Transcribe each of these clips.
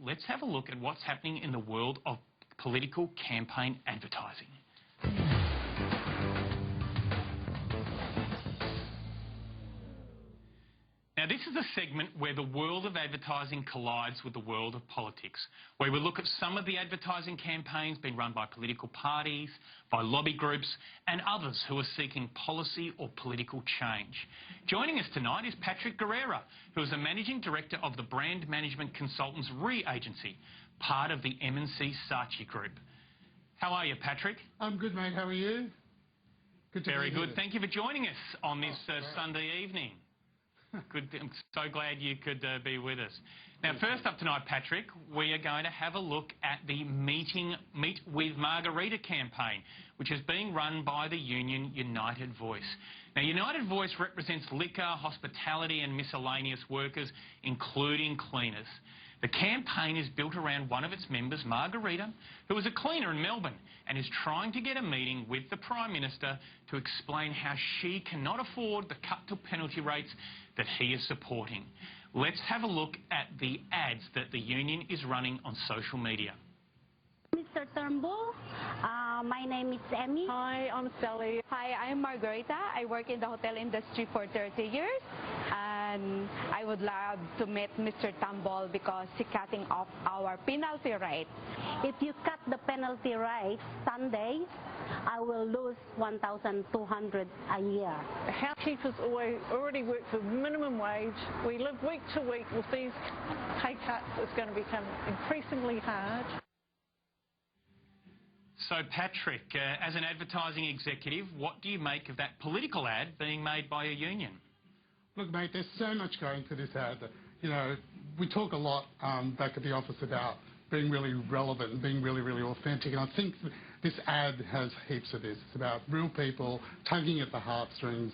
let's have a look at what's happening in the world of political campaign advertising. Now, this is a segment where the world of advertising collides with the world of politics, where we look at some of the advertising campaigns being run by political parties, by lobby groups and others who are seeking policy or political change. Joining us tonight is Patrick Guerrera, who is the Managing Director of the Brand Management Consultants Re-Agency, part of the M&C Saatchi Group. How are you, Patrick? I'm good, mate. How are you? Good to be here. Very good. Thank you for joining us on this Sunday evening. Good. I'm so glad you could be with us. Now, first up tonight, Patrick, we are going to have a look at the Meet with Margarita campaign, which is being run by the union United Voice. Now, United Voice represents liquor, hospitality and miscellaneous workers, including cleaners. The campaign is built around one of its members, Margarita, who is a cleaner in Melbourne and is trying to get a meeting with the Prime Minister to explain how she cannot afford the cut to penalty rates that he is supporting. Let's have a look at the ads that the union is running on social media. Mr. Turnbull, my name is Emmy. Hi, I'm Sally. Hi, I'm Margarita. I work in the hotel industry for 30 years. And I would love to meet Mr. Turnbull because he's cutting off our penalty rate. If you cut the penalty rate Sunday, I will lose 1,200 a year. Housekeepers already work for minimum wage. We live week to week with these pay cuts. It's going to become increasingly hard. So, Patrick, as an advertising executive, what do you make of that political ad being made by a union? Look, mate, there's so much going to this ad. You know, we talk a lot back at the office about being really relevant and being really, really authentic. And I think this ad has heaps of this. It's about real people tugging at the heartstrings,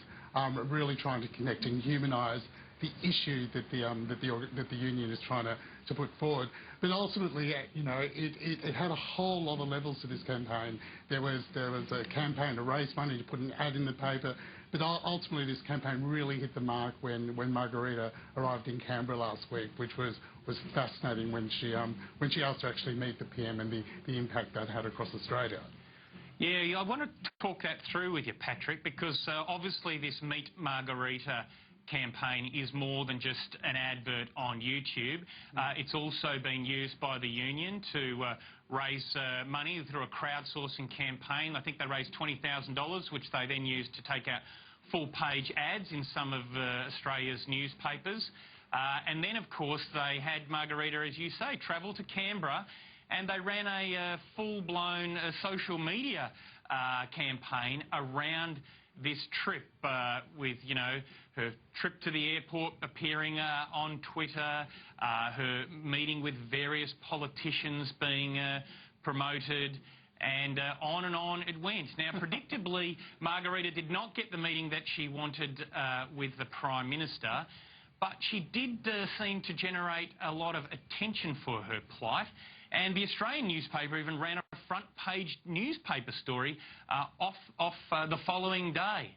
really trying to connect and humanise the issue that the union is trying to put forward. But ultimately, you know, it had a whole lot of levels to this campaign. There was a campaign to raise money to put an ad in the paper. But ultimately, this campaign really hit the mark when Margarita arrived in Canberra last week, which was fascinating when she asked to actually meet the PM and the impact that had across Australia. Yeah, I want to talk that through with you, Patrick, because obviously this Meet Margarita campaign is more than just an advert on YouTube. It's also been used by the union to raise money through a crowdsourcing campaign. I think they raised $20,000, which they then used to take out full-page ads in some of Australia's newspapers. And then, of course, they had Margarita, as you say, travel to Canberra, and they ran a full-blown social media campaign around this trip with, you know, her trip to the airport appearing on Twitter, her meeting with various politicians being promoted, and on it went. Now, predictably, Margarita did not get the meeting that she wanted with the Prime Minister, but she did seem to generate a lot of attention for her plight. And the Australian newspaper even ran a front-page newspaper story off the following day.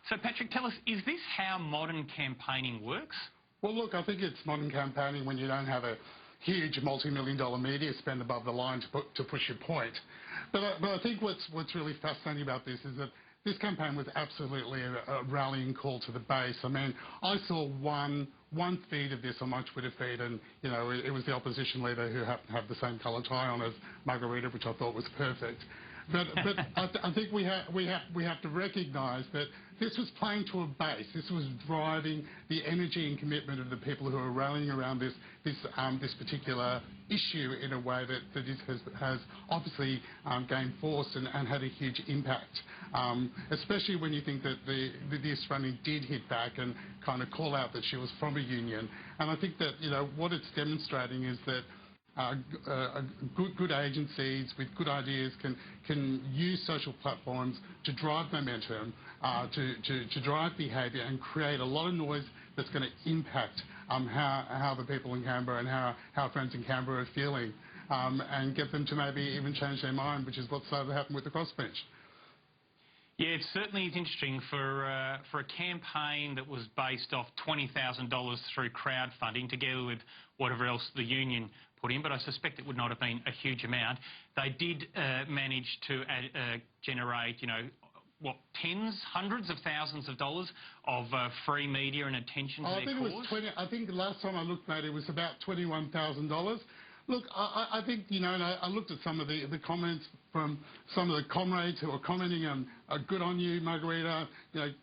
So, Patrick, tell us, is this how modern campaigning works? Well, look, I think it's modern campaigning when you don't have a huge multi-million-dollar media spend above the line to push your point. But I think what's really fascinating about this is that this campaign was absolutely a rallying call to the base. I mean, I saw one feed of this on my Twitter feed, and you know, it was the opposition leader who happened to have the same colour tie on as Margarita, which I thought was perfect. But I think we have to recognise that this was playing to a base. This was driving the energy and commitment of the people who are rallying around this particular issue in a way that has obviously gained force and had a huge impact. Especially when you think that the Australian did hit back and kind of call out that she was from a union. And I think that, you know, what it's demonstrating is that good agencies with good ideas can use social platforms to drive momentum, to drive behaviour and create a lot of noise that's going to impact how the people in Canberra and how our friends in Canberra are feeling, and get them to maybe even change their mind, which is what started to happen with the crossbench. Yeah, it certainly is interesting for a campaign that was based off $20,000 through crowdfunding, together with whatever else the union put in, but I suspect it would not have been a huge amount. They did manage to generate, you know, what, tens, hundreds of thousands of dollars of free media and attention to their cause? I think the last time I looked, mate, it was about $21,000. Look, I think, you know, and I looked at some of the comments from some of the comrades who are commenting on, good on you, Margarita, you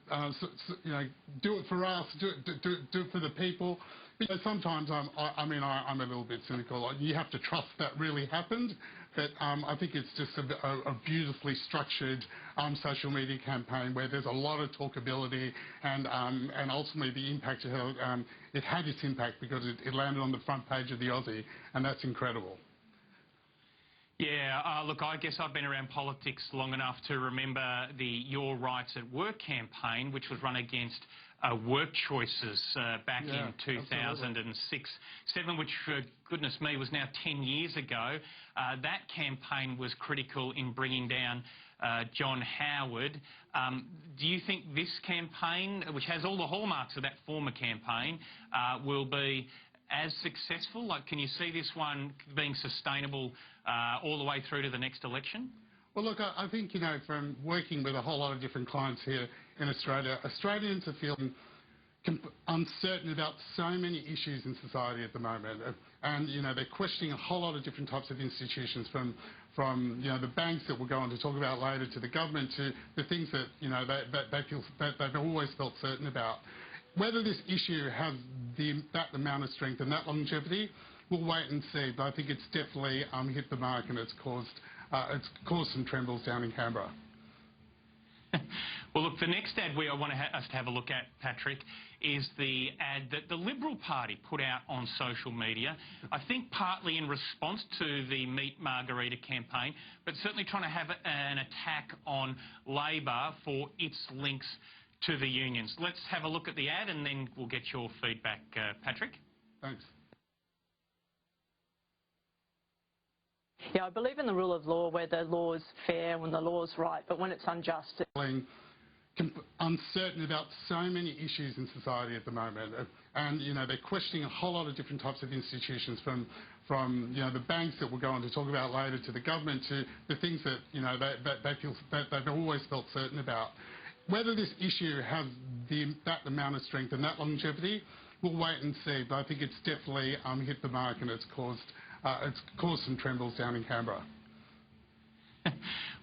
know, do it for us, do it for the people. You know, sometimes I'm a little bit cynical. You have to trust that really happened. But I think it's just a beautifully structured social media campaign where there's a lot of talkability and ultimately the impact it had its impact because it landed on the front page of the Aussie, and that's incredible. Yeah, look, I guess I've been around politics long enough to remember the Your Rights at Work campaign, which was run against Work Choices back in 2006-7, which, for goodness me, was now 10 years ago. That campaign was critical in bringing down John Howard. Do you think this campaign, which has all the hallmarks of that former campaign, will be as successful? Like, can you see this one being sustainable all the way through to the next election? Well, look, I think, you know, from working with a whole lot of different clients here in Australia, Australians are feeling uncertain about so many issues in society at the moment. And, you know, they're questioning a whole lot of different types of institutions from you know, the banks that we'll go on to talk about later, to the government, to the things that, you know, they've always felt certain about. Whether this issue has that amount of strength and that longevity, we'll wait and see. But I think it's definitely hit the mark, and it's caused some trembles down in Canberra. Well, look, the next ad I want us to have a look at, Patrick, is the ad that the Liberal Party put out on social media, I think partly in response to the Meet Margarita campaign, but certainly trying to have an attack on Labor for its links to the unions. Let's have a look at the ad and then we'll get your feedback, Patrick. Thanks. Yeah, I believe in the rule of law where the law is fair, when the law is right, but when it's unjust. Uncertain about so many issues in society at the moment, and, you know, they're questioning a whole lot of different types of institutions from you know, the banks that we'll go on to talk about later, to the government, to the things that, you know, they've always felt certain about. Whether this issue has that amount of strength and that longevity, we'll wait and see. But I think it's definitely hit the mark, and it's caused some trembles down in Canberra.